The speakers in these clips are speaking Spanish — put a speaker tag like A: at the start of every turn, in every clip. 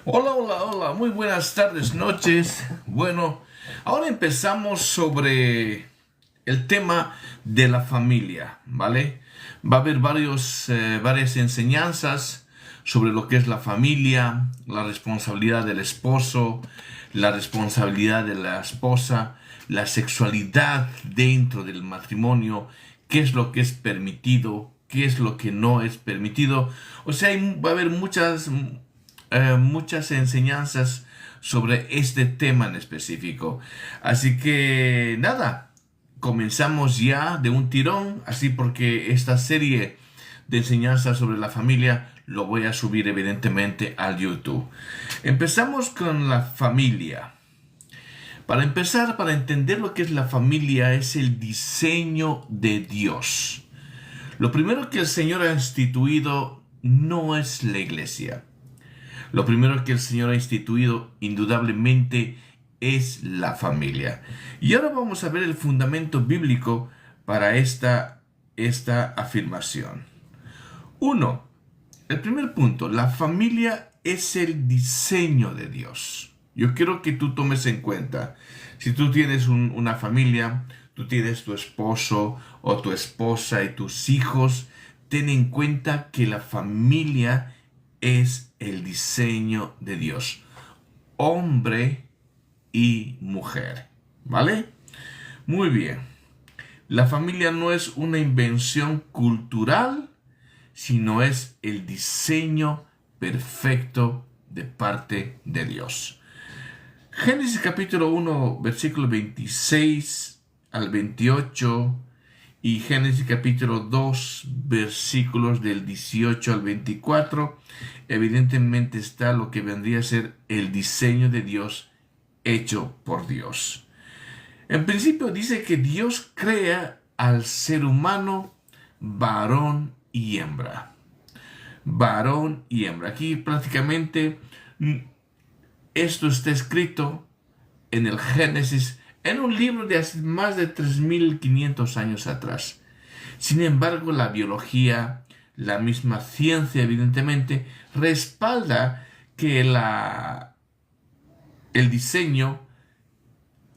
A: Hola, hola, hola, muy buenas tardes, noches. Bueno, ahora empezamos sobre el tema de la familia, ¿vale? Va a haber varias enseñanzas sobre lo que es la familia, la responsabilidad del esposo, la responsabilidad de la esposa, la sexualidad dentro del matrimonio, qué es lo que es permitido, qué es lo que no es permitido. O sea, va a haber muchas enseñanzas sobre este tema en específico. Así que nada, comenzamos ya de un tirón, así porque esta serie de enseñanzas sobre la familia lo voy a subir evidentemente al YouTube. Empezamos con la familia. Para empezar, para entender lo que es la familia, es el diseño de Dios. Lo primero que el Señor ha instituido no es la iglesia. Lo primero que el Señor ha instituido indudablemente es la familia. Y ahora vamos a ver el fundamento bíblico para esta afirmación. Uno, el primer punto, la familia es el diseño de Dios. Yo quiero que tú tomes en cuenta, si tú tienes una familia, tú tienes tu esposo o tu esposa y tus hijos, ten en cuenta que la familia es el diseño de Dios. Hombre y mujer. ¿Vale? Muy bien. La familia no es una invención cultural, sino es el diseño perfecto de parte de Dios. Génesis capítulo 1, versículo 26 al 28 y Génesis capítulo 2, versículos del 18 al 24, evidentemente está lo que vendría a ser el diseño de Dios hecho por Dios. En principio dice que Dios crea al ser humano varón y hembra. Varón y hembra. Aquí prácticamente esto está escrito en el Génesis, en un libro de hace más de 3500 años atrás. Sin embargo, la biología, la misma ciencia, evidentemente, respalda que el diseño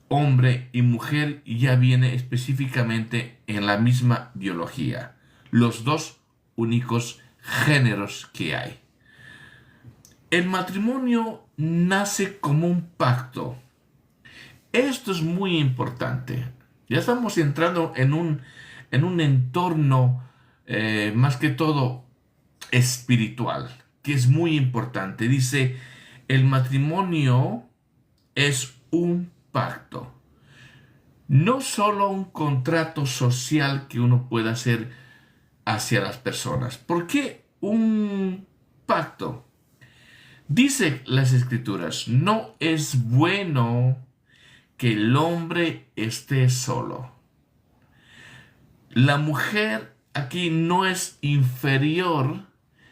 A: hombre y mujer ya viene específicamente en la misma biología. Los dos únicos géneros que hay. El matrimonio nace como un pacto. Esto es muy importante. Ya estamos entrando en un entorno más que todo espiritual, que es muy importante. Dice, el matrimonio es un pacto. No solo un contrato social que uno pueda hacer hacia las personas. ¿Por qué un pacto? Dice las escrituras, no es bueno que el hombre esté solo. La mujer aquí no es inferior,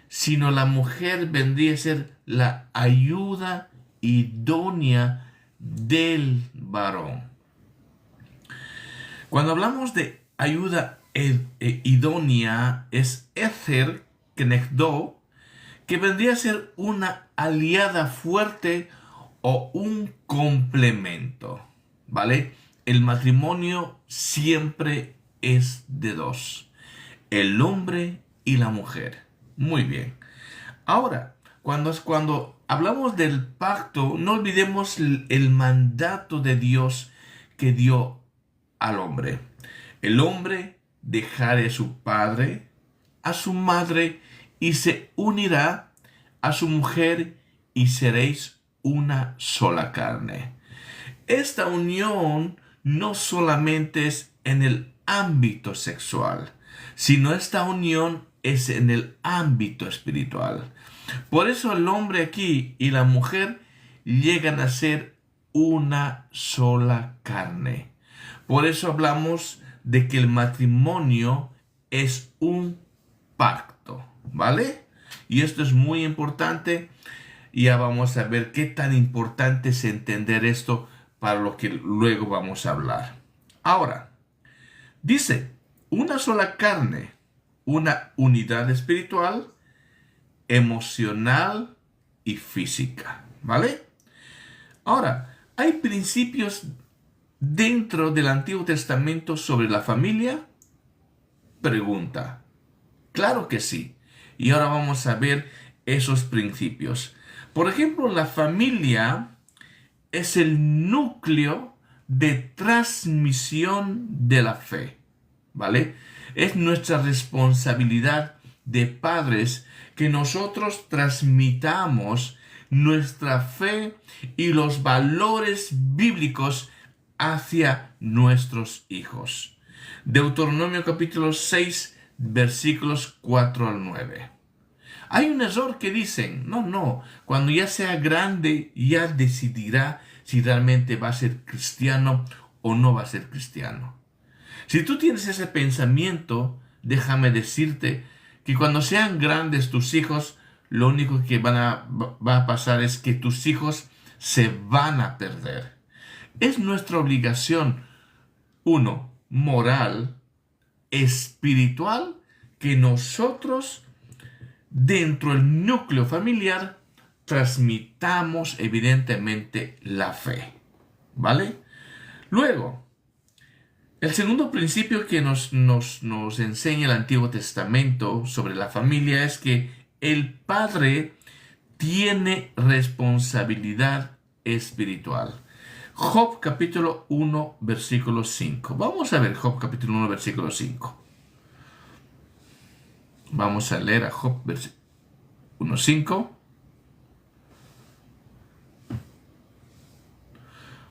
A: sino la mujer vendría a ser la ayuda idónea del varón. Cuando hablamos de ayuda idónea, es Ether Kenegdo, que vendría a ser una aliada fuerte o un complemento, ¿vale? El matrimonio siempre es de dos, el hombre y la mujer. Muy bien. Ahora, cuando hablamos del pacto, no olvidemos el mandato de Dios que dio al hombre. El hombre dejará a su padre, a su madre, y se unirá a su mujer y seréis una sola carne. Esta unión no solamente es en el ámbito sexual, sino esta unión es en el ámbito espiritual. Por eso el hombre aquí y la mujer llegan a ser una sola carne. Por eso hablamos de que el matrimonio es un pacto, ¿vale? Y esto es muy importante. Y ya vamos a ver qué tan importante es entender esto para lo que luego vamos a hablar. Ahora, dice, una sola carne, una unidad espiritual, emocional y física. ¿vale? Ahora, ¿hay principios dentro del Antiguo Testamento sobre la familia? Pregunta. Claro que sí. Y ahora vamos a ver esos principios. Por ejemplo, la familia es el núcleo de transmisión de la fe, ¿vale? Es nuestra responsabilidad de padres que nosotros transmitamos nuestra fe y los valores bíblicos hacia nuestros hijos. Deuteronomio capítulo 6, versículos 4 al 9. Hay un error que dicen, no, cuando ya sea grande ya decidirá si realmente va a ser cristiano o no va a ser cristiano. Si tú tienes ese pensamiento, déjame decirte que cuando sean grandes tus hijos, lo único que va a pasar es que tus hijos se van a perder. Es nuestra obligación, uno, moral, espiritual, que nosotros dentro del núcleo familiar transmitamos evidentemente la fe, ¿vale? Luego, el segundo principio que nos enseña el Antiguo Testamento sobre la familia es que el padre tiene responsabilidad espiritual. Job capítulo 1, versículo 5. Vamos a ver Job capítulo 1, versículo 5. Vamos a leer a Job 1:5.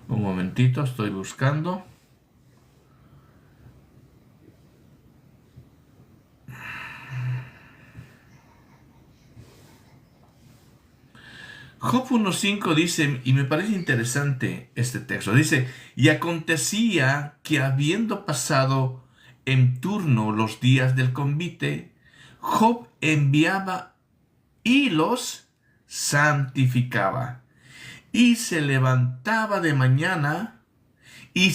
A: Un momentito, estoy buscando. Job 1:5 dice, y me parece interesante este texto, dice, y acontecía que habiendo pasado en turno los días del convite, Job enviaba y los santificaba. Y se levantaba de mañana, y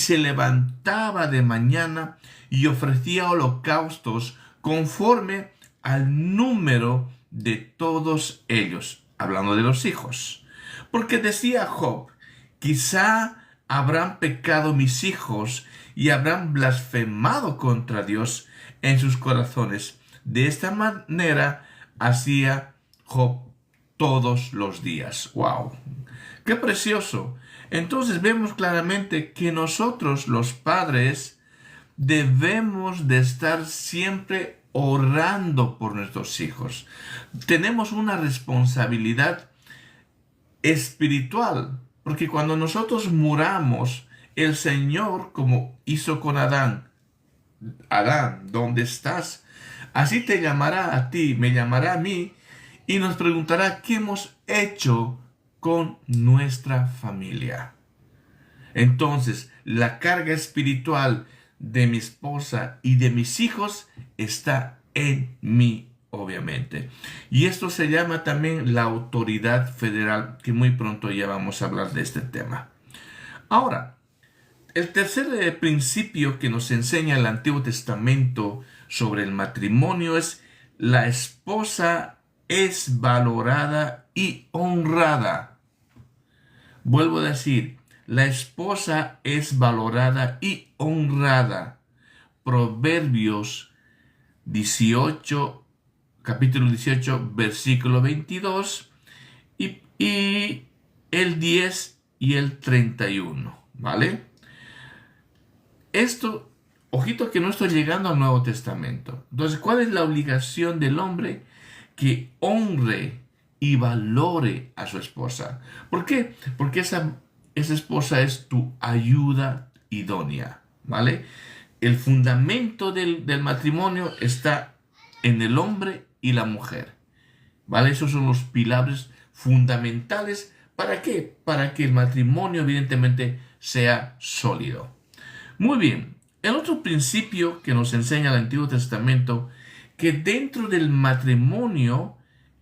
A: ofrecía holocaustos conforme al número de todos ellos, hablando de los hijos. Porque decía Job, quizá habrán pecado mis hijos y habrán blasfemado contra Dios en sus corazones. De esta manera hacía Job todos los días. ¡Wow! ¡Qué precioso! Entonces vemos claramente que nosotros, los padres, debemos de estar siempre orando por nuestros hijos. Tenemos una responsabilidad espiritual, porque cuando nosotros muramos, el Señor, como hizo con Adán, ¿dónde estás? Así te llamará a ti, me llamará a mí, y nos preguntará qué hemos hecho con nuestra familia. Entonces, la carga espiritual de mi esposa y de mis hijos está en mí, obviamente. Y esto se llama también la autoridad federal, que muy pronto ya vamos a hablar de este tema. Ahora, el tercer principio que nos enseña el Antiguo Testamento sobre el matrimonio es la esposa es valorada y honrada. Vuelvo a decir, la esposa es valorada y honrada. Proverbios 18, capítulo 18, versículo 22 y el 10 y el 31, ¿vale? Esto, ojito que no estoy llegando al Nuevo Testamento. Entonces, ¿cuál es la obligación del hombre? Que honre y valore a su esposa. ¿Por qué? Porque esa esposa es tu ayuda idónea, ¿vale? El fundamento del matrimonio está en el hombre y la mujer, ¿vale? Esos son los pilares fundamentales. ¿Para qué? Para que el matrimonio evidentemente sea sólido. Muy bien, el otro principio que nos enseña el Antiguo Testamento, que dentro del matrimonio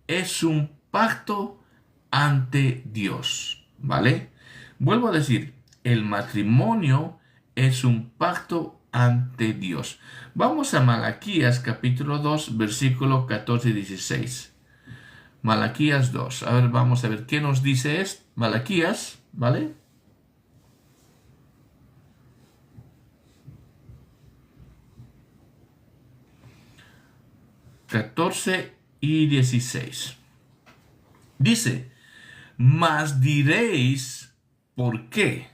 A: es un pacto ante Dios, ¿vale? Vuelvo a decir, el matrimonio es un pacto ante Dios. Vamos a Malaquías capítulo 2, versículo 14 y 16. Malaquías 2. A ver, vamos a ver qué nos dice Malaquías, ¿vale? (14 y 16). Dice, mas diréis, ¿por qué?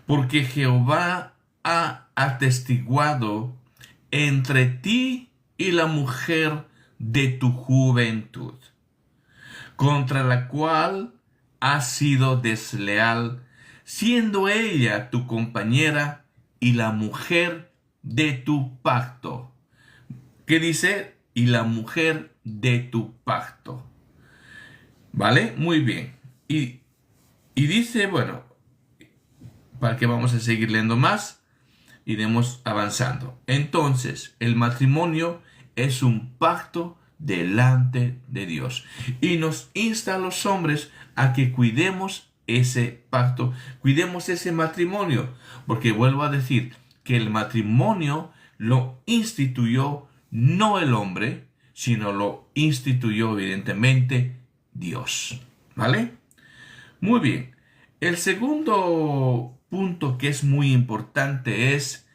A: Porque Jehová ha atestiguado entre ti y la mujer de tu juventud, contra la cual has sido desleal, siendo ella tu compañera y la mujer de tu pacto. ¿Qué dice? Y la mujer de tu pacto. ¿Vale? Muy bien. Y dice, bueno, para que vamos a seguir leyendo más, iremos avanzando. Entonces, el matrimonio es un pacto delante de Dios. Y nos insta a los hombres a que cuidemos ese pacto, cuidemos ese matrimonio. Porque vuelvo a decir que el matrimonio lo instituyó no el hombre, sino lo instituyó evidentemente Dios. ¿Vale? Muy bien. El segundo punto que es muy importante es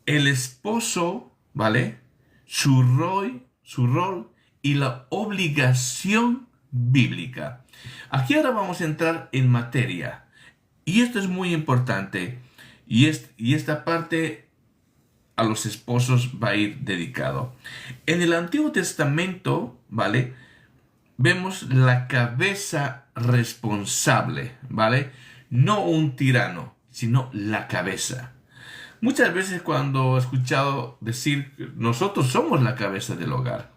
A: el esposo, ¿vale? Su rol y la obligación bíblica. Aquí ahora vamos a entrar en materia. Y esto es muy importante. Y esta parte a los esposos va a ir dedicado. En el Antiguo Testamento, ¿vale? Vemos la cabeza responsable, ¿vale? No un tirano, sino la cabeza. Muchas veces cuando he escuchado decir nosotros somos la cabeza del hogar,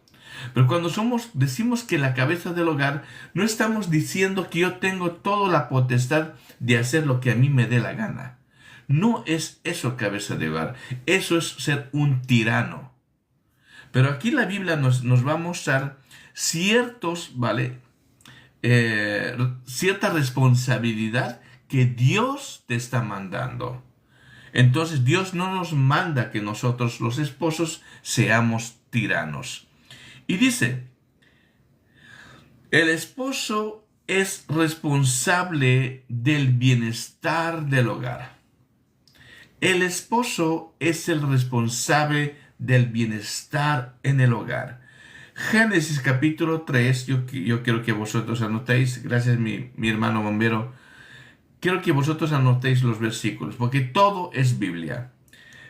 A: pero cuando decimos que la cabeza del hogar, no estamos diciendo que yo tengo toda la potestad de hacer lo que a mí me dé la gana. No es eso cabeza de hogar, eso es ser un tirano. Pero aquí la Biblia nos va a mostrar ciertos, ¿vale? Cierta responsabilidad que Dios te está mandando. Entonces Dios no nos manda que nosotros los esposos seamos tiranos. Y dice, el esposo es responsable del bienestar del hogar. El esposo es el responsable del bienestar en el hogar. Génesis capítulo 3, yo quiero que vosotros anotéis, gracias mi hermano bombero, quiero que vosotros anotéis los versículos, porque todo es Biblia.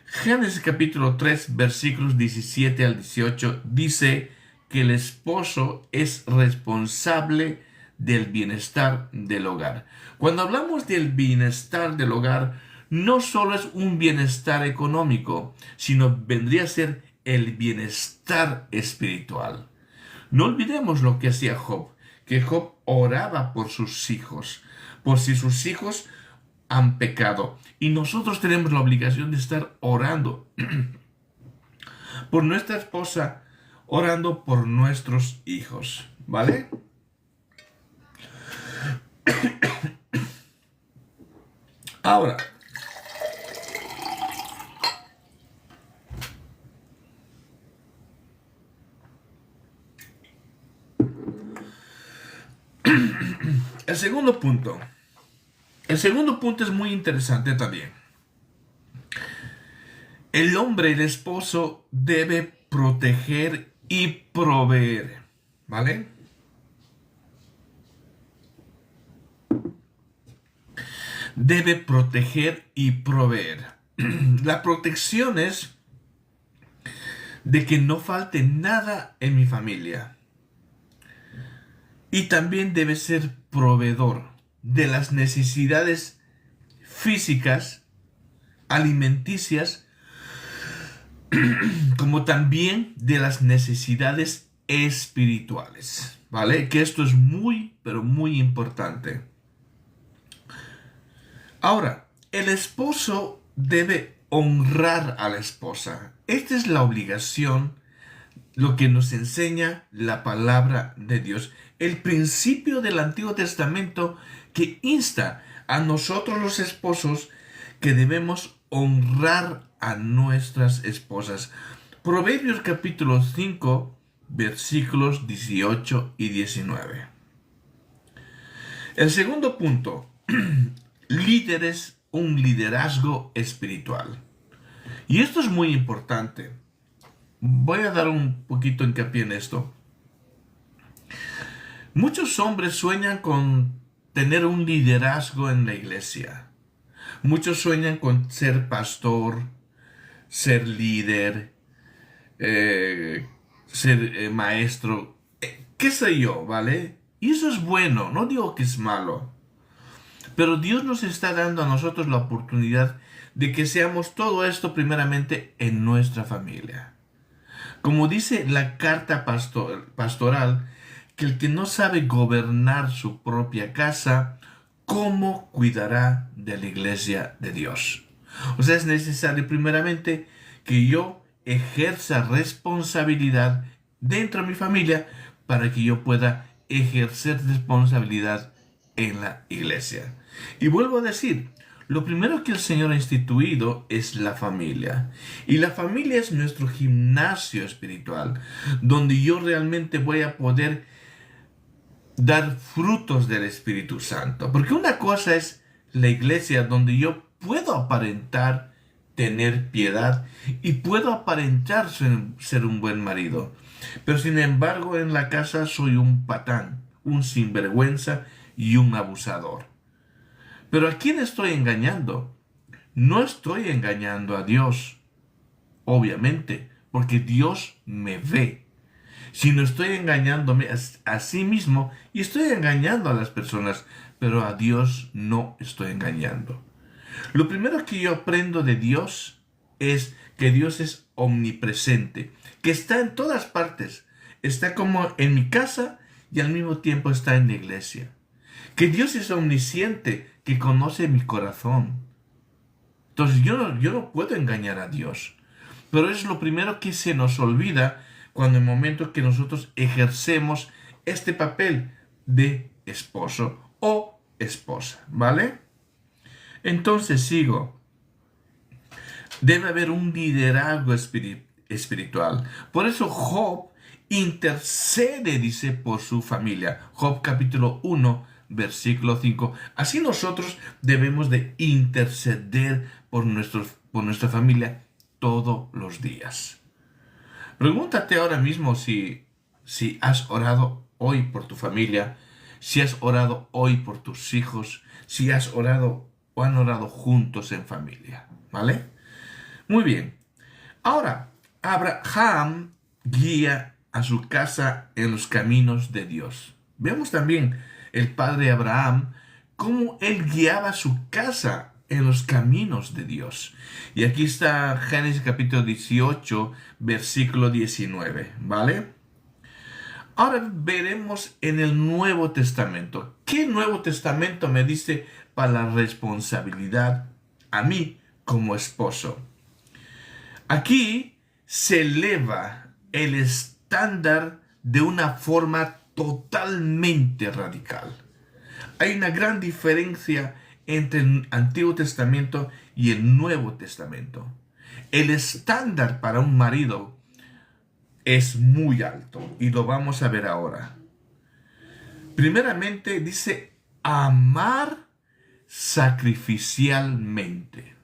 A: Génesis capítulo 3, versículos 17 al 18, dice que el esposo es responsable del bienestar del hogar. Cuando hablamos del bienestar del hogar, no solo es un bienestar económico, sino vendría a ser el bienestar espiritual. No olvidemos lo que hacía Job, que Job oraba por sus hijos, por si sus hijos han pecado. Y nosotros tenemos la obligación de estar orando por nuestra esposa, orando por nuestros hijos, ¿vale? Ahora, el segundo punto. El segundo punto es muy interesante también. El hombre, el esposo, debe proteger y proveer, ¿vale? Debe proteger y proveer. La protección es de que no falte nada en mi familia. Y también debe ser proveedor de las necesidades físicas, alimenticias, como también de las necesidades espirituales, ¿vale? Que esto es muy, pero muy importante. Ahora, el esposo debe honrar a la esposa. Esta es la obligación, lo que nos enseña la palabra de Dios. El principio del Antiguo Testamento que insta a nosotros los esposos que debemos honrar a nuestras esposas. Proverbios capítulo 5, versículos 18 y 19. El segundo punto, líderes, un liderazgo espiritual. Y esto es muy importante. Voy a dar un poquito hincapié en esto. Muchos hombres sueñan con tener un liderazgo en la iglesia. Muchos sueñan con ser pastor, ser líder, ser maestro, qué sé yo, ¿vale? Y eso es bueno, no digo que es malo. Pero Dios nos está dando a nosotros la oportunidad de que seamos todo esto primeramente en nuestra familia. Como dice la carta pastoral, que el que no sabe gobernar su propia casa, ¿cómo cuidará de la iglesia de Dios? O sea, es necesario primeramente que yo ejerza responsabilidad dentro de mi familia para que yo pueda ejercer responsabilidad en la iglesia. Y vuelvo a decir, lo primero que el Señor ha instituido es la familia. Y la familia es nuestro gimnasio espiritual, donde yo realmente voy a poder dar frutos del Espíritu Santo. Porque una cosa es la iglesia donde yo puedo aparentar tener piedad y puedo aparentar ser un buen marido. Pero sin embargo en la casa soy un patán, un sinvergüenza y un abusador. Pero ¿a quién estoy engañando? No estoy engañando a Dios, obviamente, porque Dios me ve. Sino estoy engañándome a sí mismo y estoy engañando a las personas, pero a Dios no estoy engañando. Lo primero que yo aprendo de Dios es que Dios es omnipresente, que está en todas partes. Está como en mi casa y al mismo tiempo está en la iglesia. Que Dios es omnisciente, que conoce mi corazón. Entonces yo no puedo engañar a Dios. Pero es lo primero que se nos olvida cuando en el momento que nosotros ejercemos este papel de esposo o esposa, ¿vale? Entonces sigo. Debe haber un liderazgo espiritual. Por eso Job intercede, dice, por su familia. Job capítulo 1, versículo 5. Así nosotros debemos de interceder por nuestra familia todos los días. Pregúntate ahora mismo si has orado hoy por tu familia, si has orado hoy por tus hijos, si has orado o han orado juntos en familia, ¿vale? Muy bien. Ahora, Abraham guía a su casa en los caminos de Dios. Vemos también el padre Abraham, cómo él guiaba su casa en los caminos de Dios. Y aquí está Génesis capítulo 18, versículo 19, ¿vale? Ahora veremos en el Nuevo Testamento. ¿Qué Nuevo Testamento me dice para la responsabilidad a mí como esposo? Aquí se eleva el estándar de una forma totalmente radical. Hay una gran diferencia entre el Antiguo Testamento y el Nuevo Testamento. El estándar para un marido es muy alto y lo vamos a ver ahora. Primeramente dice amar sacrificialmente.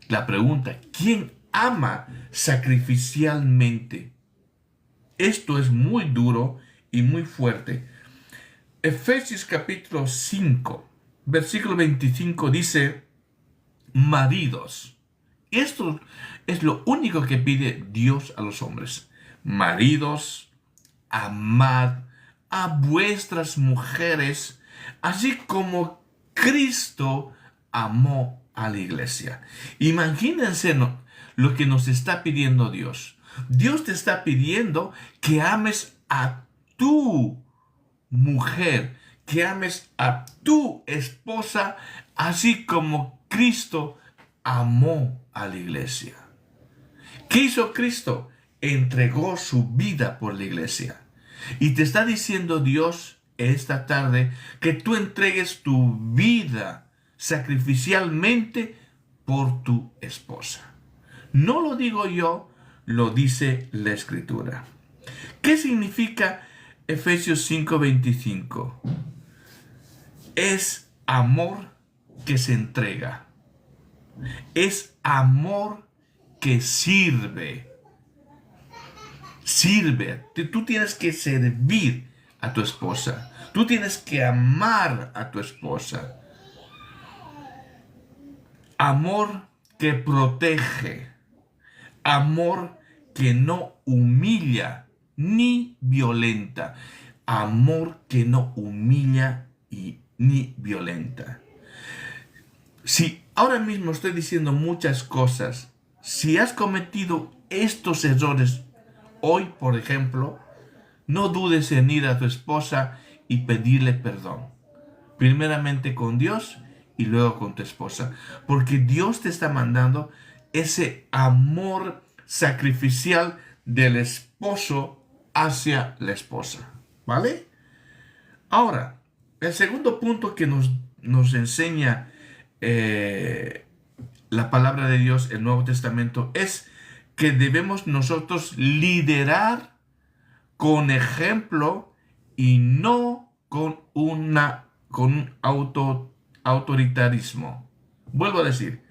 A: La pregunta, ¿quién ama sacrificialmente? Esto es muy duro y muy fuerte. Efesios capítulo 5, versículo 25 dice, maridos. Esto es lo único que pide Dios a los hombres. Maridos, amad a vuestras mujeres, así como Cristo amó a la iglesia. Imagínense lo que nos está pidiendo Dios. Dios te está pidiendo que ames a tu mujer, que ames a tu esposa, así como Cristo amó a la iglesia. ¿Qué hizo Cristo? Entregó su vida por la iglesia. Y te está diciendo Dios esta tarde que tú entregues tu vida sacrificialmente por tu esposa. No lo digo yo, lo dice la Escritura. ¿Qué significa Efesios 5:25? Es amor que se entrega. Es amor que sirve. Sirve. Tú tienes que servir a tu esposa. Tú tienes que amar a tu esposa. Amor que protege. Amor que no humilla ni violenta. Amor que no humilla ni violenta. Si ahora mismo estoy diciendo muchas cosas, si has cometido estos errores hoy, por ejemplo, no dudes en ir a tu esposa y pedirle perdón. Primeramente con Dios y luego con tu esposa. Porque Dios te está mandando ese amor sacrificial del esposo hacia la esposa. ¿Vale? Ahora, el segundo punto que nos enseña la palabra de Dios, el Nuevo Testamento, es que debemos nosotros liderar con ejemplo y no con un autoritarismo. Vuelvo a decir,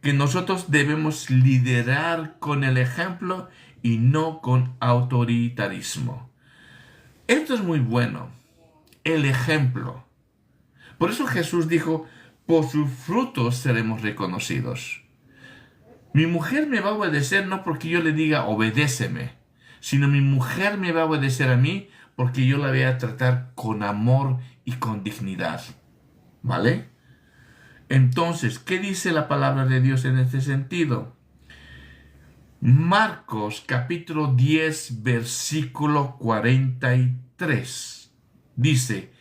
A: que nosotros debemos liderar con el ejemplo y no con autoritarismo. Esto es muy bueno, el ejemplo. Por eso Jesús dijo, por sus frutos seremos reconocidos. Mi mujer me va a obedecer no porque yo le diga obedéceme, sino mi mujer me va a obedecer a mí porque yo la voy a tratar con amor y con dignidad. ¿Vale? Entonces, ¿qué dice la palabra de Dios en este sentido? Marcos capítulo 10 versículo 43 dice,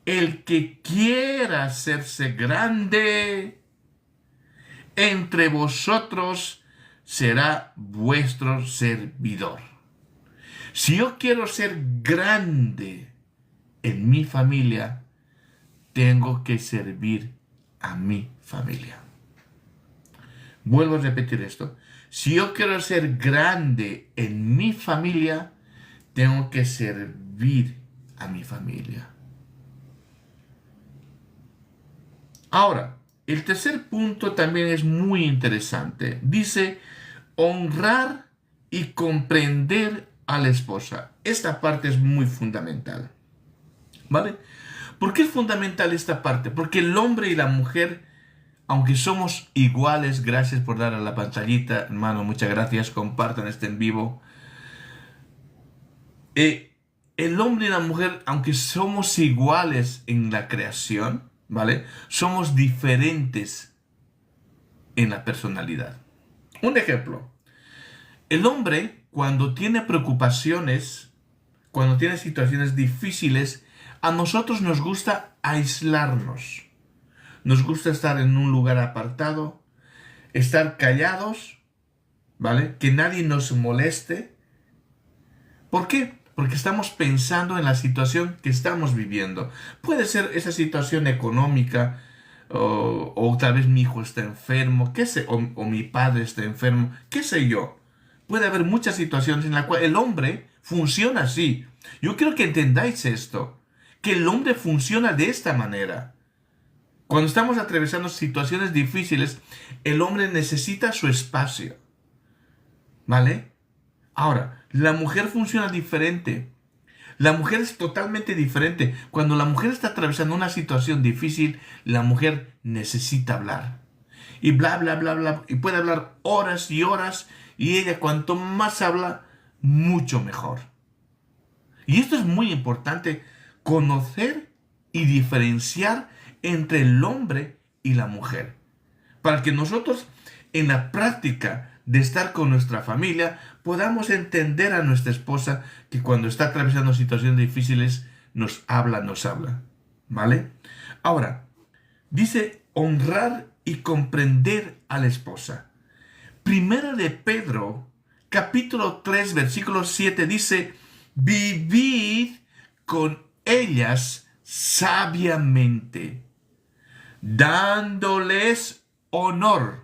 A: el que quiera hacerse grande entre vosotros será vuestro servidor. Si yo quiero ser grande en mi familia, tengo que servir a mi familia. Vuelvo a repetir esto. Si yo quiero ser grande en mi familia, tengo que servir a mi familia. Ahora, el tercer punto también es muy interesante. Dice, honrar y comprender a la esposa. Esta parte es muy fundamental. ¿Vale? ¿Por qué es fundamental esta parte? Porque el hombre y la mujer, aunque somos iguales, gracias por dar a la pantallita, hermano, muchas gracias, compartan este en vivo. El hombre y la mujer, aunque somos iguales en la creación, ¿vale? Somos diferentes en la personalidad. Un ejemplo. El hombre, cuando tiene preocupaciones, cuando tiene situaciones difíciles, a nosotros nos gusta aislarnos. Nos gusta estar en un lugar apartado, estar callados, ¿vale? Que nadie nos moleste. ¿Por qué? Porque estamos pensando en la situación que estamos viviendo. Puede ser esa situación económica, o tal vez mi hijo está enfermo, qué sé, o mi padre está enfermo, qué sé yo. Puede haber muchas situaciones en las cuales el hombre funciona así. Yo quiero que entendáis esto, que el hombre funciona de esta manera. Cuando estamos atravesando situaciones difíciles, el hombre necesita su espacio. ¿Vale? Ahora, la mujer funciona diferente. La mujer es totalmente diferente. Cuando la mujer está atravesando una situación difícil, la mujer necesita hablar. Y bla, bla, bla, bla. Y puede hablar horas y horas. Y ella, cuanto más habla, mucho mejor. Y esto es muy importante, conocer y diferenciar entre el hombre y la mujer. Para que nosotros, en la práctica de estar con nuestra familia, podamos entender a nuestra esposa que cuando está atravesando situaciones difíciles, nos habla. ¿Vale? Ahora, dice honrar y comprender a la esposa. Primera de Pedro, capítulo 3, versículo 7, dice, vivid con ellas sabiamente, dándoles honor.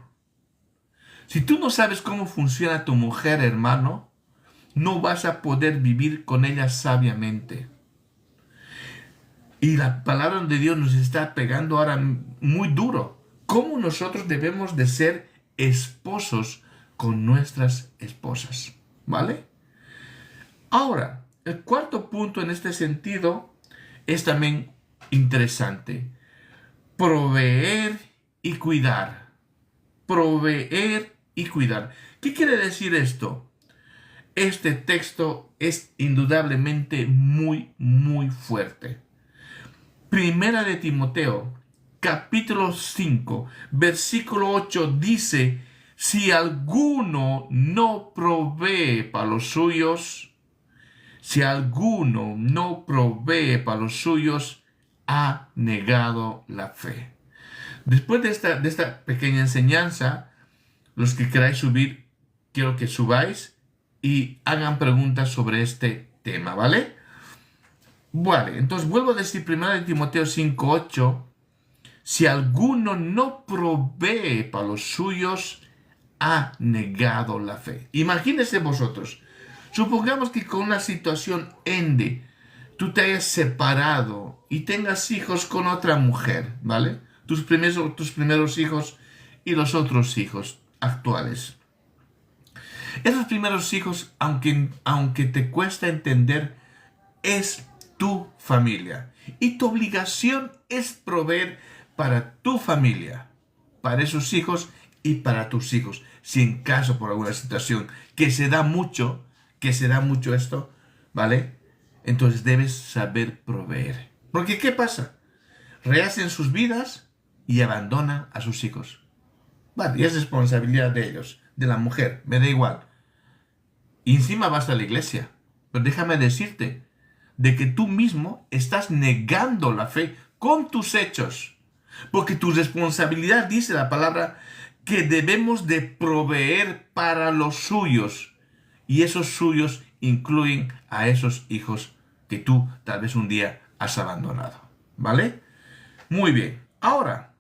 A: Si tú no sabes cómo funciona tu mujer, hermano, no vas a poder vivir con ella sabiamente. Y la palabra de Dios nos está pegando ahora muy duro. ¿Cómo nosotros debemos de ser esposos con nuestras esposas? ¿Vale? Ahora, el cuarto punto en este sentido es también interesante. Proveer y cuidar. Proveer y cuidar. ¿Qué quiere decir esto? Este texto es indudablemente muy, muy fuerte. Primera de Timoteo, capítulo 5, versículo 8 dice, si alguno no provee para los suyos, si alguno no provee para los suyos, ha negado la fe. Después de esta pequeña enseñanza, los que queráis subir, quiero que subáis y hagan preguntas sobre este tema, ¿vale? Vale, entonces vuelvo a decir 1 Timoteo 5:8. Si alguno no provee para los suyos, ha negado la fe. Imagínense vosotros. Supongamos que con una situación ende, tú te hayas separado y tengas hijos con otra mujer, ¿vale? Tus primeros hijos y los otros hijos actuales. Esos primeros hijos, aunque te cuesta entender, es tu familia. Y tu obligación es proveer para tu familia, para esos hijos y para tus hijos. Si en caso por alguna situación que se da mucho esto, ¿vale? Entonces debes saber proveer. Porque ¿qué pasa? Rehacen sus vidas y abandonan a sus hijos. Vale, y es responsabilidad de ellos, de la mujer, me da igual. Y encima vas a la iglesia. Pero déjame decirte de que tú mismo estás negando la fe con tus hechos. Porque tu responsabilidad, dice la palabra, que debemos de proveer para los suyos. Y esos suyos incluyen a esos hijos que tú tal vez un día has abandonado. ¿Vale? Muy bien. Ahora,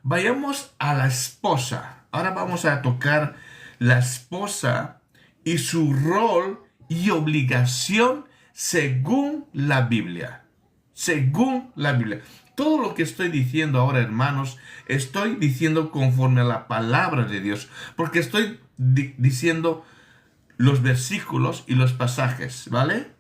A: vayamos a la esposa. Ahora vamos a tocar la esposa y su rol y obligación según la Biblia. Según la Biblia. Todo lo que estoy diciendo ahora, hermanos, estoy diciendo conforme a la palabra de Dios. Porque estoy diciendo los versículos y los pasajes, ¿vale?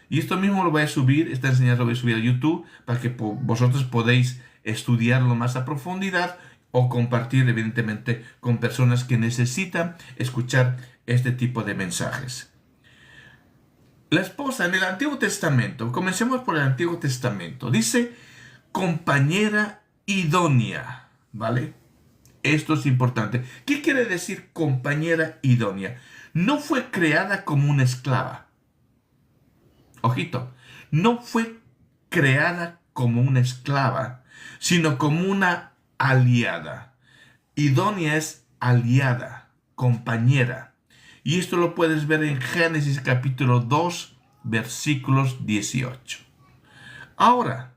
A: Y esto mismo lo voy a subir, esta enseñanza lo voy a subir a YouTube para que vosotros podéis estudiarlo más a profundidad o compartir, evidentemente, con personas que necesitan escuchar este tipo de mensajes. La esposa en el Antiguo Testamento, comencemos por el Antiguo Testamento, dice compañera idónea, ¿vale? Esto es importante. ¿Qué quiere decir compañera idónea? No fue creada como una esclava. Ojito, no fue creada como una esclava, sino como una aliada. Idónea es aliada, compañera. Y esto lo puedes ver en Génesis capítulo 2, versículos 18. Ahora,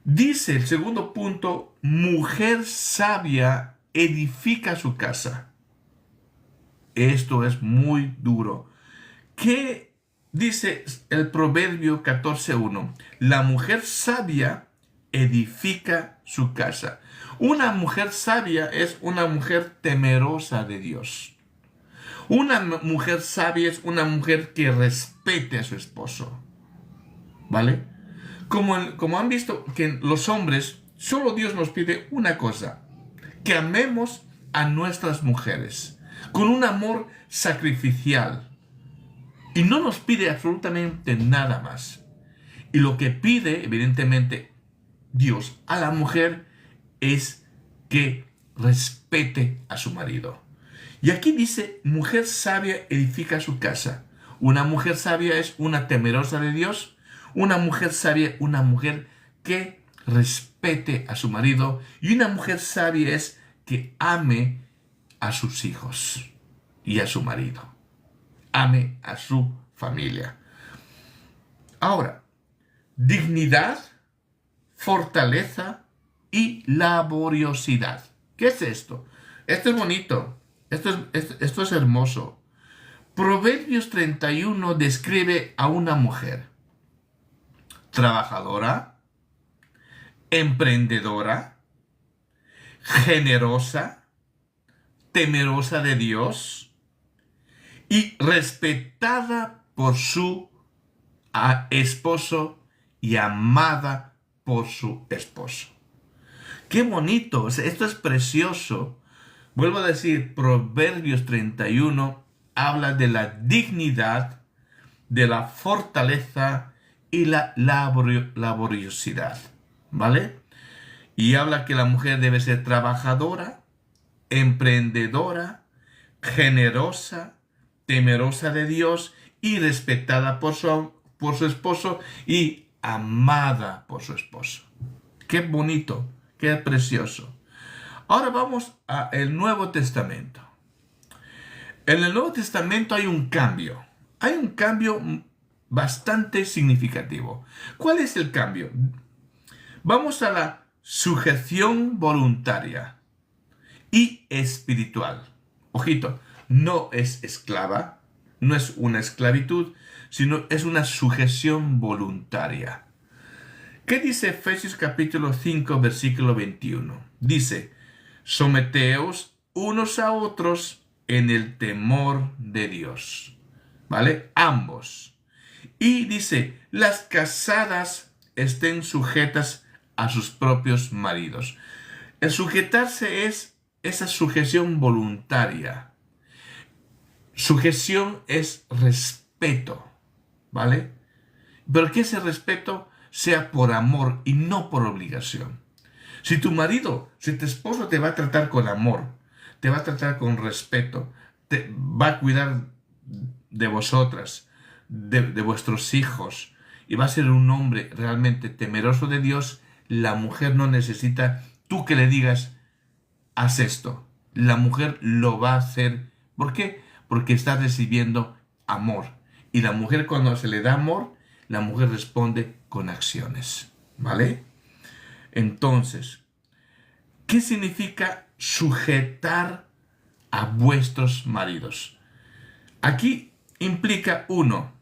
A: dice el segundo punto, mujer sabia edifica su casa. Esto es muy duro. ¿Qué dice el Proverbio 14:1? La mujer sabia edifica su casa. Una mujer sabia es una mujer temerosa de Dios. Una mujer sabia es una mujer que respete a su esposo. ¿Vale? Como han visto que los hombres, solo Dios nos pide una cosa: que amemos a nuestras mujeres con un amor sacrificial. Y no nos pide absolutamente nada más. Y lo que pide, evidentemente, Dios a la mujer es que respete a su marido. Y aquí dice, mujer sabia edifica su casa. Una mujer sabia es una temerosa de Dios. Una mujer sabia, una mujer que respete a su marido. Y una mujer sabia es que ame a sus hijos y a su marido. Ame a su familia. Ahora, dignidad, fortaleza y laboriosidad. ¿Qué es esto? Esto es bonito. Esto es hermoso. Proverbios 31 describe a una mujer trabajadora, emprendedora, generosa, temerosa de Dios y respetada por su esposo y amada por su esposo. ¡Qué bonito! Esto es precioso. Vuelvo a decir, Proverbios 31 habla de la dignidad, de la fortaleza y la laboriosidad, ¿vale? Y habla que la mujer debe ser trabajadora, emprendedora, generosa, temerosa de Dios y respetada por su esposo y amada por su esposo. ¡Qué bonito! ¡Qué precioso! Ahora vamos al Nuevo Testamento. En el Nuevo Testamento hay un cambio. Hay un cambio bastante significativo. ¿Cuál es el cambio? Vamos a la sujeción voluntaria y espiritual. Ojito, no es esclava, no es una esclavitud, sino es una sujeción voluntaria. ¿Qué dice Efesios capítulo 5, versículo 21? Dice, someteos unos a otros en el temor de Dios. ¿Vale? Ambos. Y dice, las casadas estén sujetas a sus propios maridos. El sujetarse es esa sujeción voluntaria. Sujeción es respeto, ¿vale? Pero que ese respeto sea por amor y no por obligación. Si tu esposo te va a tratar con amor, te va a tratar con respeto, te va a cuidar de vosotras, de vuestros hijos, y va a ser un hombre realmente temeroso de Dios, la mujer no necesita tú que le digas, haz esto. La mujer lo va a hacer. ¿Por qué? Porque está recibiendo amor. Y la mujer, cuando se le da amor, la mujer responde con acciones. ¿Vale? Entonces, ¿qué significa sujetar a vuestros maridos? Aquí implica, uno,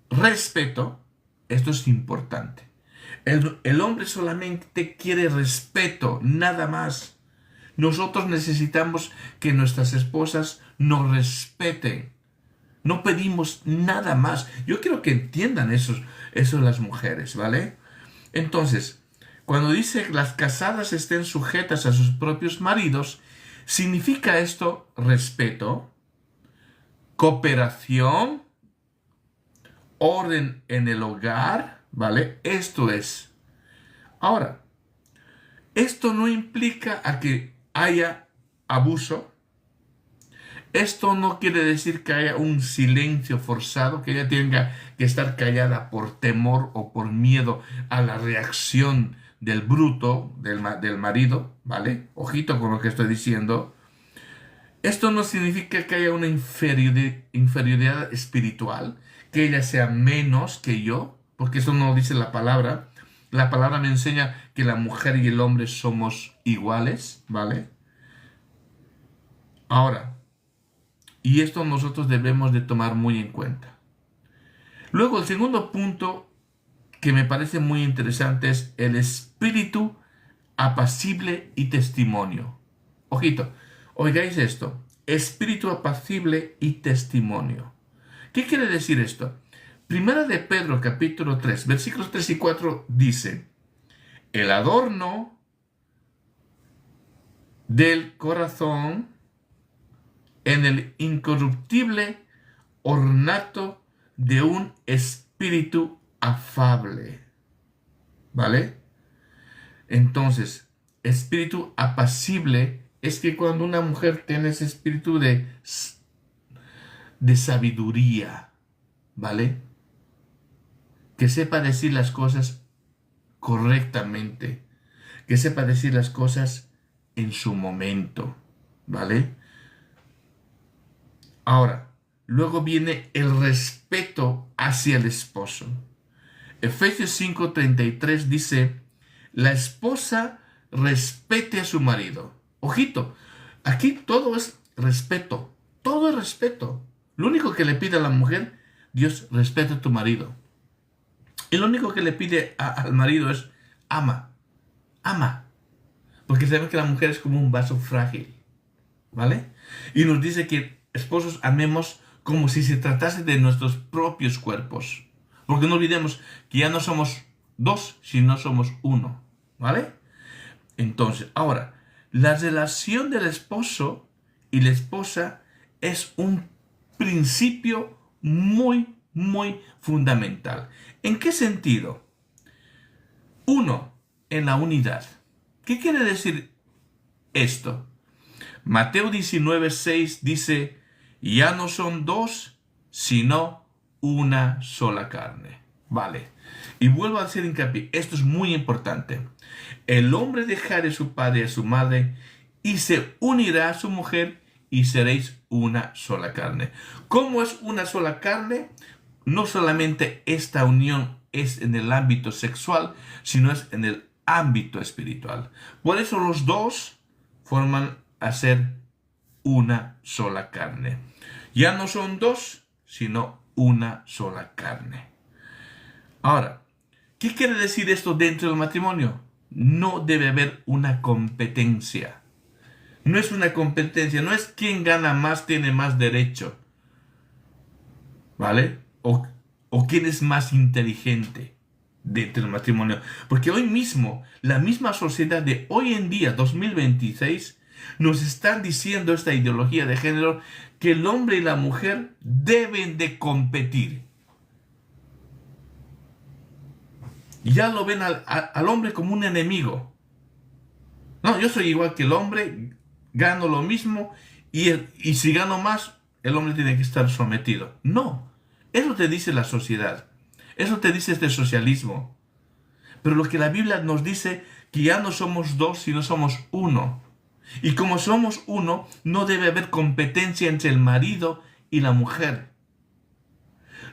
A: respeto. Esto es importante. El hombre solamente quiere respeto, nada más. Nosotros necesitamos que nuestras esposas nos respeten. No pedimos nada más. Yo quiero que entiendan eso las mujeres, ¿vale? Entonces, cuando dice que las casadas estén sujetas a sus propios maridos, significa esto respeto, cooperación, orden en el hogar, ¿vale? Esto es. Ahora, esto no implica a que haya abuso. Esto no quiere decir que haya un silencio forzado, que ella tenga que estar callada por temor o por miedo a la reacción del bruto, del marido, ¿vale? Ojito con lo que estoy diciendo. Esto no significa que haya una inferioridad espiritual, que ella sea menos que yo, porque eso no lo dice la palabra. La palabra me enseña que la mujer y el hombre somos iguales, ¿vale? Ahora, y esto nosotros debemos de tomar muy en cuenta. Luego, el segundo punto que me parece muy interesante es el espíritu apacible y testimonio. Ojito, oigáis esto. Espíritu apacible y testimonio. ¿Qué quiere decir esto? Primera de Pedro, capítulo 3, versículos 3 y 4 dice, el adorno del corazón en el incorruptible ornato de un espíritu afable. ¿Vale? Entonces, espíritu apacible es que cuando una mujer tiene ese espíritu de sabiduría, ¿vale? Que sepa decir las cosas correctamente, que sepa decir las cosas en su momento, ¿vale? Ahora, luego viene el respeto hacia el esposo. Efesios 5:33 dice, la esposa respete a su marido. Ojito, aquí todo es respeto, todo es respeto. Lo único que le pide a la mujer, Dios, respeta a tu marido. Y lo único que le pide al marido es, ama, ama. Porque sabe que la mujer es como un vaso frágil, ¿vale? Y nos dice que esposos amemos como si se tratase de nuestros propios cuerpos. Porque no olvidemos que ya no somos dos, sino somos uno, ¿vale? Entonces, ahora, la relación del esposo y la esposa es un principio muy, muy fundamental. ¿En qué sentido? Uno, en la unidad. ¿Qué quiere decir esto? Mateo 19:6 dice, ya no son dos, sino una sola carne. Vale. Y vuelvo a hacer hincapié, esto es muy importante. El hombre dejará a su padre y a su madre y se unirá a su mujer y seréis una sola carne. ¿Cómo es una sola carne? No solamente esta unión es en el ámbito sexual, sino es en el ámbito espiritual. Por eso los dos forman a ser una sola carne. Ya no son dos, sino una sola carne. Ahora, ¿qué quiere decir esto dentro del matrimonio? No debe haber una competencia. No es una competencia, no es quien gana más tiene más derecho. ¿Vale? O quién es más inteligente dentro del matrimonio. Porque hoy mismo, la misma sociedad de hoy en día, 2026, nos están diciendo esta ideología de género que el hombre y la mujer deben de competir. Ya lo ven al hombre como un enemigo. No, yo soy igual que el hombre, gano lo mismo y si gano más, el hombre tiene que estar sometido. No, eso te dice la sociedad. Eso te dice este socialismo. Pero lo que la Biblia nos dice, que ya no somos dos, sino somos uno. Y como somos uno, no debe haber competencia entre el marido y la mujer.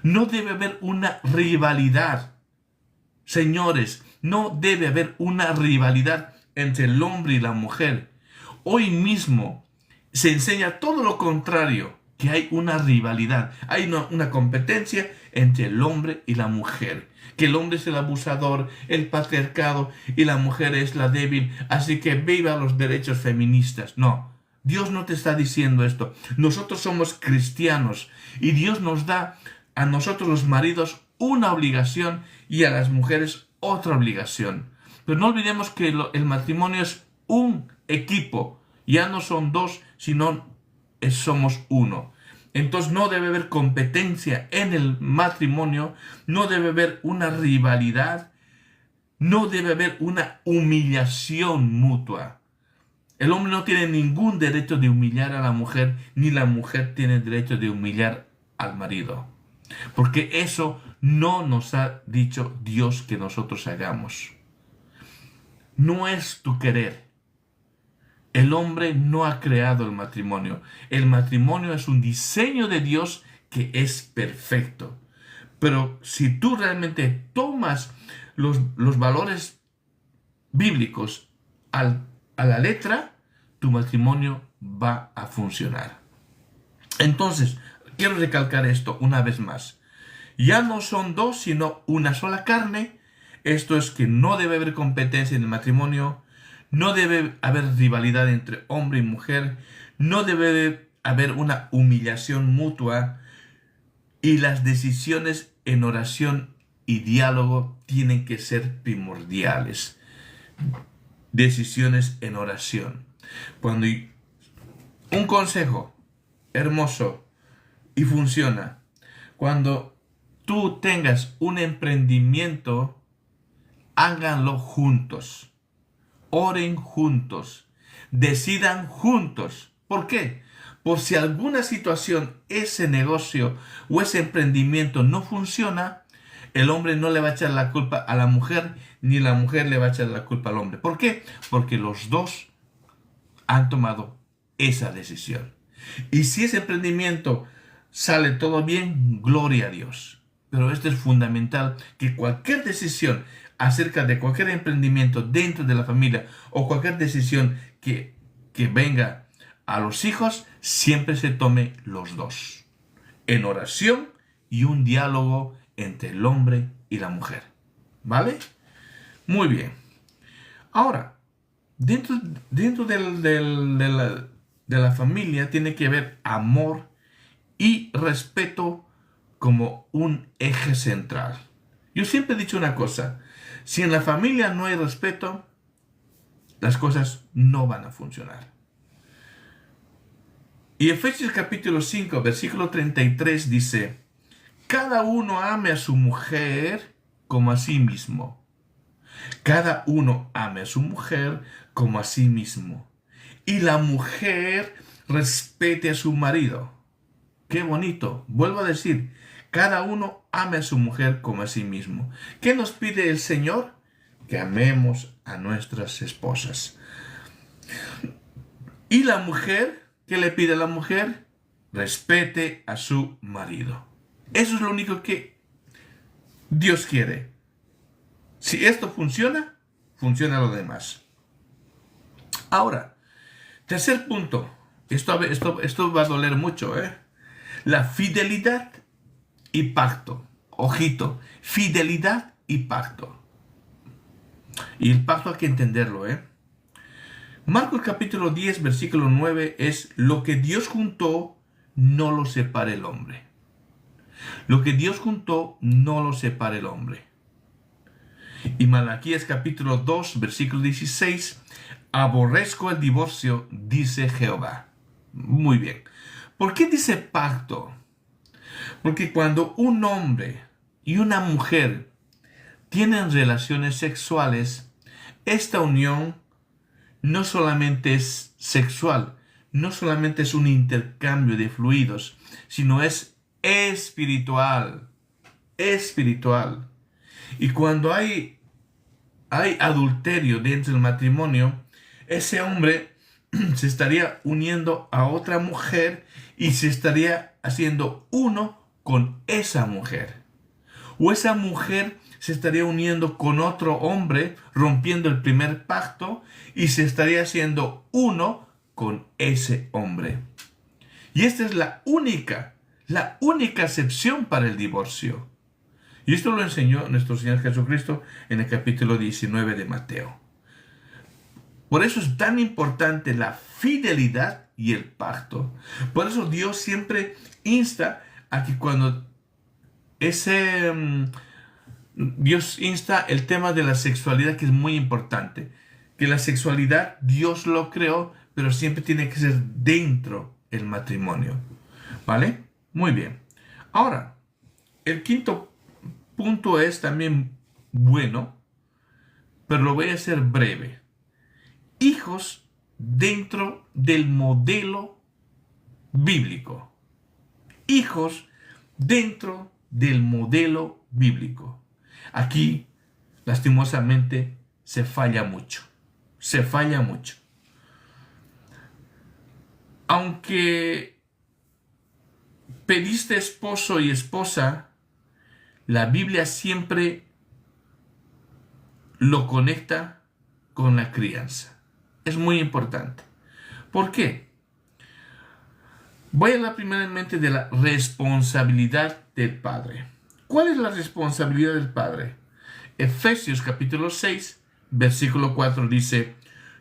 A: No debe haber una rivalidad. Señores, no debe haber una rivalidad entre el hombre y la mujer. Hoy mismo se enseña todo lo contrario, que hay una rivalidad, hay una competencia entre el hombre y la mujer. Que el hombre es el abusador, el patriarcado y la mujer es la débil, así que viva los derechos feministas. No, Dios no te está diciendo esto. Nosotros somos cristianos y Dios nos da a nosotros los maridos una obligación y a las mujeres otra obligación. Pero no olvidemos que el matrimonio es un equipo. Ya no son dos, sino somos uno. Entonces no debe haber competencia en el matrimonio, no debe haber una rivalidad, no debe haber una humillación mutua. El hombre no tiene ningún derecho de humillar a la mujer, ni la mujer tiene derecho de humillar al marido. Porque eso no nos ha dicho Dios que nosotros hagamos. No es tu querer. El hombre no ha creado el matrimonio. El matrimonio es un diseño de Dios que es perfecto. Pero si tú realmente tomas los valores bíblicos a la letra, tu matrimonio va a funcionar. Entonces, quiero recalcar esto una vez más. Ya no son dos, sino una sola carne. Esto es que no debe haber competencia en el matrimonio. No debe haber rivalidad entre hombre y mujer. No debe haber una humillación mutua. Y las decisiones en oración y diálogo tienen que ser primordiales. Decisiones en oración. Un consejo hermoso y funciona. Cuando tú tengas un emprendimiento, háganlo juntos. Oren juntos. Decidan juntos. ¿Por qué? Por si alguna situación, ese negocio o ese emprendimiento no funciona, el hombre no le va a echar la culpa a la mujer, ni la mujer le va a echar la culpa al hombre. ¿Por qué? Porque los dos han tomado esa decisión. Y si ese emprendimiento sale todo bien, gloria a Dios. Pero esto es fundamental, que cualquier decisión acerca de cualquier emprendimiento dentro de la familia o cualquier decisión que venga a los hijos, siempre se tome los dos. en oración y un diálogo entre el hombre y la mujer. ¿Vale? Muy bien. Ahora, dentro de la familia tiene que haber amor y respeto como un eje central. Yo siempre he dicho una cosa, si en la familia no hay respeto, las cosas no van a funcionar. Y Efesios capítulo 5, versículo 33 dice, cada uno ame a su mujer como a sí mismo. Cada uno ame a su mujer como a sí mismo. Y la mujer respete a su marido. Qué bonito. Vuelvo a decir, cada uno ame a su mujer como a sí mismo. ¿Qué nos pide el Señor? Que amemos a nuestras esposas. Y la mujer, ¿qué le pide a la mujer? Respete a su marido. Eso es lo único que Dios quiere. Si esto funciona, funciona lo demás. Ahora, tercer punto. Esto va a doler mucho, ¿eh? La fidelidad y pacto. Ojito, fidelidad y pacto. Y el pacto hay que entenderlo, ¿eh? Marcos capítulo 10, versículo 9 es lo que Dios juntó, no lo separe el hombre. Lo que Dios juntó, no lo separe el hombre. Y Malaquías capítulo 2, versículo 16, aborrezco el divorcio, dice Jehová. Muy bien. ¿Por qué dice pacto? Porque cuando un hombre y una mujer tienen relaciones sexuales, esta unión no solamente es sexual, no solamente es un intercambio de fluidos, sino es espiritual. Espiritual. Y cuando hay adulterio dentro del matrimonio, ese hombre se estaría uniendo a otra mujer y se estaría haciendo uno con esa mujer. O esa mujer se estaría uniendo con otro hombre, rompiendo el primer pacto, y se estaría haciendo uno con ese hombre. Y esta es la única excepción para el divorcio. Y esto lo enseñó nuestro Señor Jesucristo en el capítulo 19 de Mateo. Por eso es tan importante la fidelidad y el pacto. Por eso Dios siempre insta a que cuando Dios insta el tema de la sexualidad, que es muy importante. Que la sexualidad Dios lo creó, pero siempre tiene que ser dentro del matrimonio. ¿Vale? Muy bien. Ahora, el quinto punto es también bueno, pero lo voy a hacer breve. Hijos dentro del modelo bíblico. Hijos dentro del modelo bíblico. Aquí, lastimosamente, se falla mucho. Se falla mucho. Aunque pediste esposo y esposa, la Biblia siempre lo conecta con la crianza. Es muy importante. ¿Por qué? Voy a hablar primeramente de la responsabilidad del padre. ¿Cuál es la responsabilidad del padre? Efesios capítulo 6, versículo 4 dice,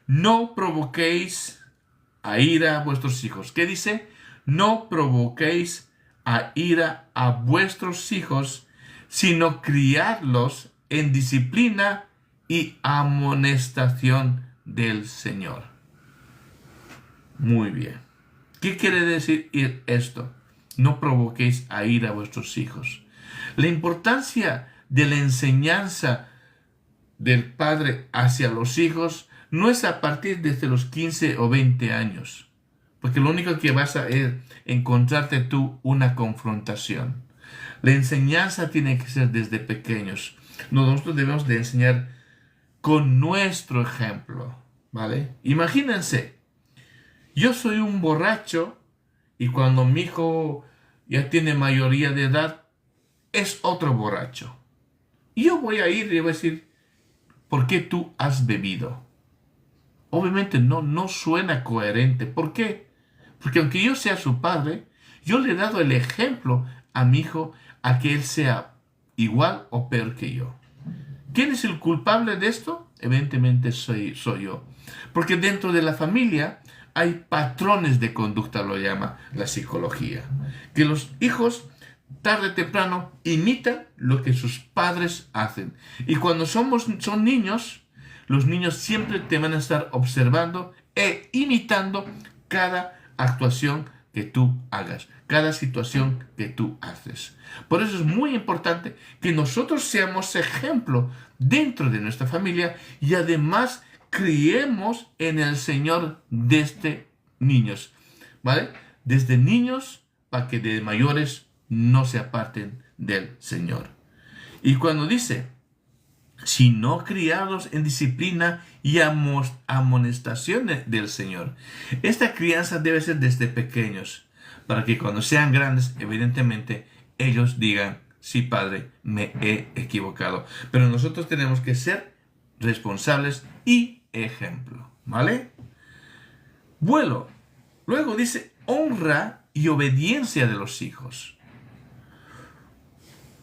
A: no provoquéis a ira a vuestros hijos. ¿Qué dice? No provoquéis a ira a vuestros hijos, sino criadlos en disciplina y amonestación del Señor. Muy bien. ¿Qué quiere decir esto? No provoquéis a ira a vuestros hijos. La importancia de la enseñanza del padre hacia los hijos no es a partir desde los 15 o 20 años, porque lo único que vas a es encontrarte tú una confrontación. La enseñanza tiene que ser desde pequeños. Nosotros debemos de enseñar con nuestro ejemplo, ¿vale? Imagínense, yo soy un borracho y cuando mi hijo ya tiene mayoría de edad, es otro borracho. Y yo voy a ir y voy a decir, ¿por qué tú has bebido? Obviamente no suena coherente. ¿Por qué? Porque aunque yo sea su padre, yo le he dado el ejemplo a mi hijo a que él sea igual o peor que yo. ¿Quién es el culpable de esto? Evidentemente soy yo. Porque dentro de la familia hay patrones de conducta, lo llama la psicología. Que los hijos, tarde o temprano, imitan lo que sus padres hacen. Y cuando son niños, los niños siempre te van a estar observando e imitando cada actuación que tú hagas, cada situación que tú haces. Por eso es muy importante que nosotros seamos ejemplo dentro de nuestra familia y además criemos en el Señor desde niños, ¿vale? Desde niños para que de mayores no se aparten del Señor. Y cuando dice, sino criados en disciplina y amonestación del Señor. Esta crianza debe ser desde pequeños, para que cuando sean grandes, evidentemente, ellos digan, sí, Padre, me he equivocado. Pero nosotros tenemos que ser responsables y ejemplo, ¿vale? Luego dice, honra y obediencia de los hijos.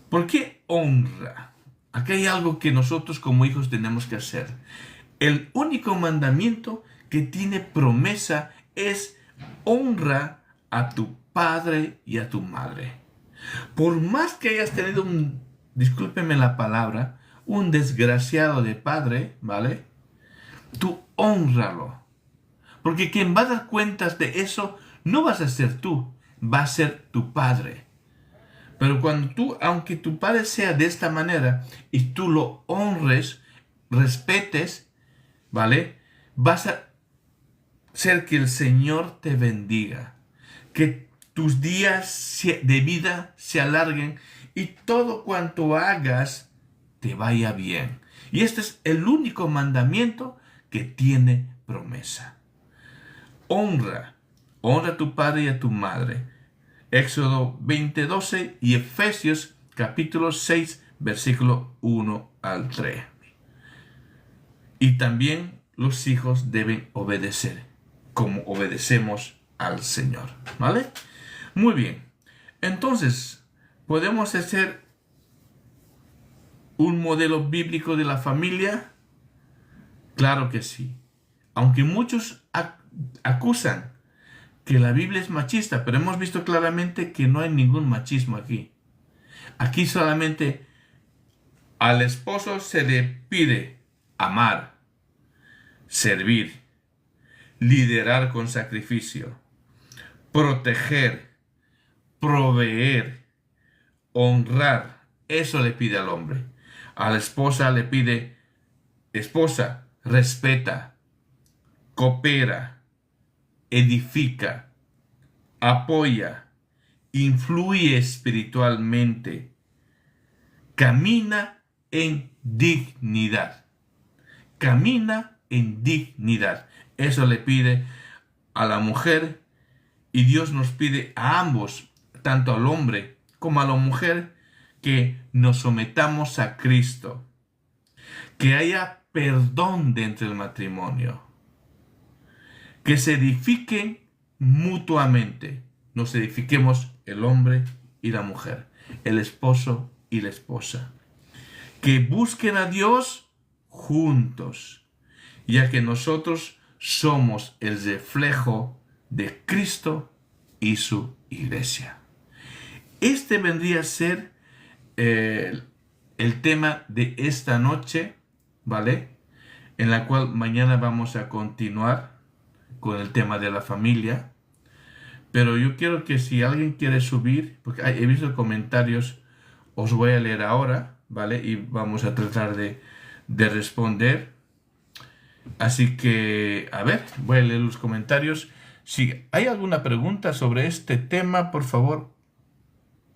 A: ¿Por qué honra? Aquí hay algo que nosotros como hijos tenemos que hacer. El único mandamiento que tiene promesa es honra a tu padre y a tu madre. Por más que hayas tenido discúlpeme la palabra, un desgraciado de padre, ¿vale? Tú hónralo. Porque quien va a dar cuentas de eso no vas a ser tú, va a ser tu padre. Pero cuando tú, aunque tu padre sea de esta manera y tú lo honres, respetes, ¿vale? Vas a hacer que el Señor te bendiga, que tus días de vida se alarguen y todo cuanto hagas te vaya bien. Y este es el único mandamiento que tiene promesa. Honra a tu padre y a tu madre. Éxodo 20:12 y Efesios capítulo 6, versículo 1 al 3. Y también los hijos deben obedecer, como obedecemos al Señor. ¿Vale? Muy bien. Entonces, ¿podemos hacer un modelo bíblico de la familia? Claro que sí. Aunque muchos acusan que la Biblia es machista, pero hemos visto claramente que no hay ningún machismo aquí. Aquí solamente al esposo se le pide amar, servir, liderar con sacrificio, proteger, proveer, honrar. Eso le pide al hombre. A la esposa le pide, esposa, respeta, coopera, edifica, apoya, influye espiritualmente, camina en dignidad. Camina en dignidad. Eso le pide a la mujer y Dios nos pide a ambos, tanto al hombre como a la mujer, que nos sometamos a Cristo. Que haya perdón dentro del matrimonio. Que se edifiquen mutuamente. Nos edifiquemos el hombre y la mujer, el esposo y la esposa. Que busquen a Dios juntos, ya que nosotros somos el reflejo de Cristo y su iglesia. Este vendría a ser el tema de esta noche, ¿vale? En la cual mañana vamos a continuar con el tema de la familia. Pero yo quiero que si alguien quiere subir, porque he visto comentarios, os voy a leer ahora, ¿vale? Y vamos a tratar de responder. Así que, a ver, voy a leer los comentarios. Si hay alguna pregunta sobre este tema, por favor,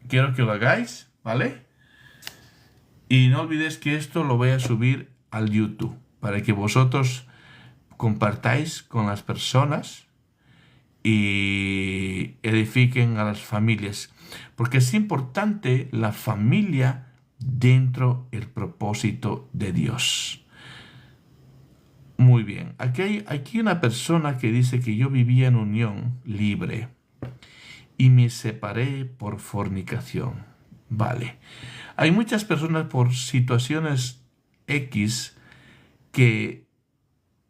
A: quiero que lo hagáis, ¿vale? Y no olvidéis que esto lo voy a subir al YouTube, para que vosotros compartáis con las personas y edifiquen a las familias. Porque es importante la familia dentro del propósito de Dios. Muy bien. Aquí hay una persona que dice que yo vivía en unión libre y me separé por fornicación. Vale. Hay muchas personas por situaciones X que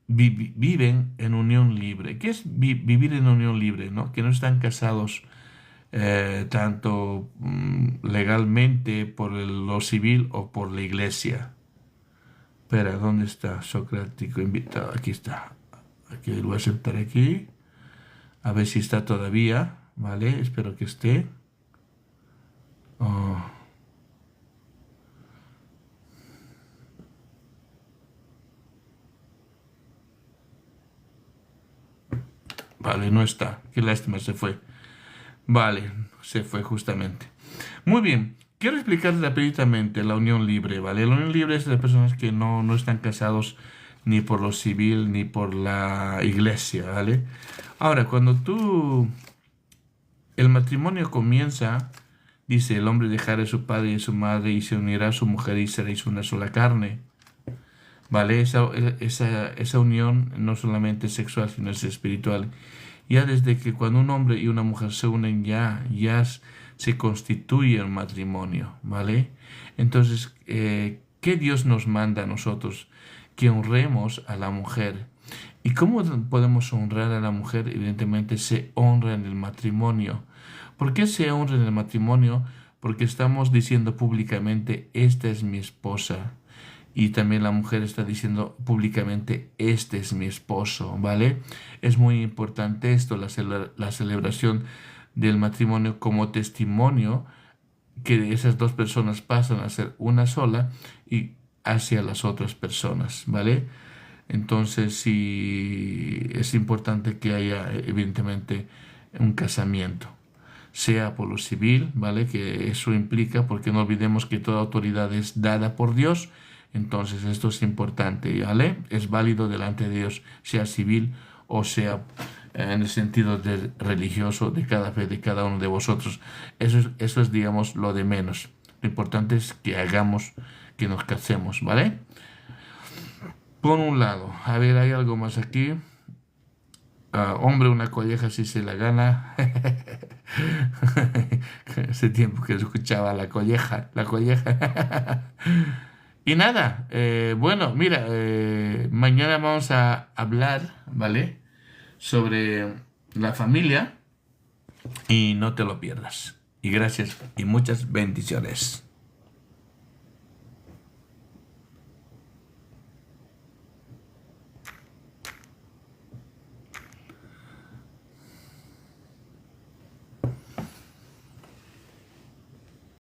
A: viven en unión libre. ¿Qué es vivir en unión libre? ¿No? Que no están casados tanto legalmente por lo civil o por la iglesia. Espera, ¿dónde está? Socrático invitado. Aquí está. Aquí lo voy a aceptar aquí. A ver si está todavía. Vale, espero que esté. Oh. Vale, no está. Qué lástima, se fue. Vale, se fue justamente. Muy bien. Quiero explicar rápidamente la unión libre, ¿vale? La unión libre es de personas que no están casados ni por lo civil ni por la iglesia, ¿vale? Ahora, el matrimonio comienza, dice, el hombre dejará a su padre y a su madre y se unirá a su mujer y seréis una sola carne. ¿Vale? Esa unión no solamente es sexual, sino es espiritual. Ya desde que cuando un hombre y una mujer se unen, ya se constituye un matrimonio, ¿vale? Entonces, ¿qué Dios nos manda a nosotros? Que honremos a la mujer. ¿Y cómo podemos honrar a la mujer? Evidentemente se honra en el matrimonio. ¿Por qué se honra en el matrimonio? Porque estamos diciendo públicamente, esta es mi esposa. Y también la mujer está diciendo públicamente, este es mi esposo, ¿vale? Es muy importante esto, la celebración del matrimonio como testimonio que esas dos personas pasan a ser una sola y hacia las otras personas, ¿vale? Entonces sí es importante que haya evidentemente un casamiento, sea por lo civil, ¿vale? Que eso implica, porque no olvidemos que toda autoridad es dada por Dios. Entonces esto es importante, ¿vale? Es válido delante de Dios, sea civil o sea en el sentido religioso de cada fe de cada uno de vosotros. Eso es, digamos, lo de menos. Lo importante es que hagamos, que nos casemos, ¿vale? Por un lado, a ver, hay algo más aquí. Hombre, una colleja si se la gana. Hace tiempo que escuchaba la colleja, la colleja. Y nada, bueno, mira, mañana vamos a hablar, ¿vale? Sobre la familia y no te lo pierdas. Y gracias y muchas bendiciones.